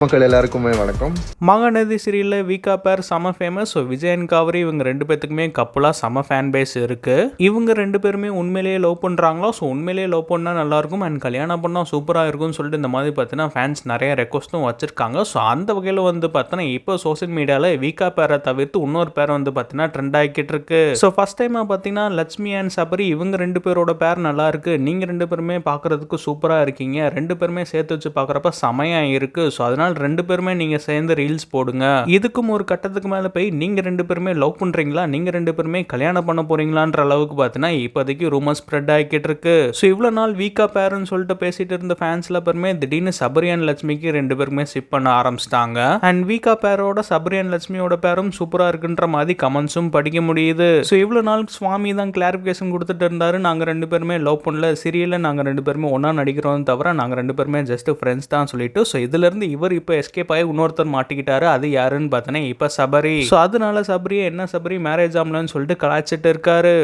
மக்கள் எல்லாருக்குமே வணக்கம். மகாநதி சீரியலில் வீக்கா பேர் செம famous. So Vijay and Kaveri இவங்க ரெண்டு பேத்துக்குமே கப்புலாக செம ஃபேன் பேஸ் இருக்கு. இவங்க ரெண்டு பேருமே உண்மையிலேயே லவ் பண்ணுறாங்களா? ஸோ உண்மையிலேயே லவ் பண்ணால் நல்லாயிருக்கும் அண்ட் கல்யாணம் பண்ணால் சூப்பராக இருக்கும்னு சொல்லிட்டு இந்த மாதிரி பார்த்தீங்கன்னா ஃபேன்ஸ் நிறைய ரெக்வஸ்ட்டும் வச்சிருக்காங்க. ஸோ அந்த வகையில் வந்து பார்த்தீங்கன்னா இப்போ சோஷியல் மீடியாவில் வீக்கா பேரை தவிர்த்து இன்னொரு பேர் வந்து பார்த்தீங்கன்னா ட்ரெண்ட் ஆகிக்கிட்டு இருக்கு. ஸோ ஃபர்ஸ்ட் டைமாக பார்த்தீங்கன்னா லட்சுமி அண்ட் சபரி இவங்க ரெண்டு பேரோட பேர் நல்லா இருக்கு. நீங்கள் ரெண்டு பேருமே பார்க்குறதுக்கு சூப்பராக இருக்கீங்க. ரெண்டு பேருமே சேர்த்து வச்சு பார்க்குறப்ப செமையாக இருக்கு. ஸோ அதனால ரெண்டு பேருமே நீங்க சேர்ந்து ரீல்ஸ் போடுங்க. இதுக்கும் ஒரு கட்டத்துக்கு மேல போய் நீங்க ரெண்டு பேருமே லவ் பண்றீங்களா, நீங்க ரெண்டு பேருமே கல்யாணம் பண்ண போறீங்களான்ற அளவுக்கு பார்த்தீங்கன்னா இப்போதைக்கு ரூமர் ஸ்ப்ரெட் ஆகிக்கிட்டு இருக்கு. ஸோ இவ்வளோ நாள் வீக்கா பேருன்னு சொல்லிட்டு பேசிட்டு இருந்த ஃபேன்ஸ்ல பேருமே திடீர்னு சபரி அண்ட் லட்சுமிக்கு ரெண்டு பேருமே ஷிப் பண்ண ஆரம்பிச்சிட்டாங்க. அண்ட் வீக்கா பேரோட சபரி அண்ட் லட்சுமியோட பேரும் சூப்பரா இருக்குன்ற மாதிரி கமெண்ட்ஸும் படிக்க முடியுது. ஸோ இவ்வளோ நாள் சுவாமி தான் கிளாரிஃபிகேஷன் கொடுத்துட்டு இருந்தாரு. நாங்க ரெண்டு பேருமே லவ் பண்ணல, சீரியல்ல நாங்க ரெண்டு பேருமே ஒன்னா நடிக்கிறோம் தவிர நாங்க ரெண்டு பேருமே ஜஸ்ட் ஃப்ரெண்ட்ஸ் தான் சொல்லிட்டு. ஸோ இதுல இருந்து இவர் இப்போ எஸ்கேப் ஆகி இன்னொருத்தர் மாட்டிக்கிட்டாரு. அது யாருன்னு பார்த்தோன்னா இப்போ சபரி. ஸோ அதனால சபரி என்ன சபரி மேரேஜ் ஆகலன்னு சொல்லிட்டு கலாய்ச்சிட்டு இருக்காரு.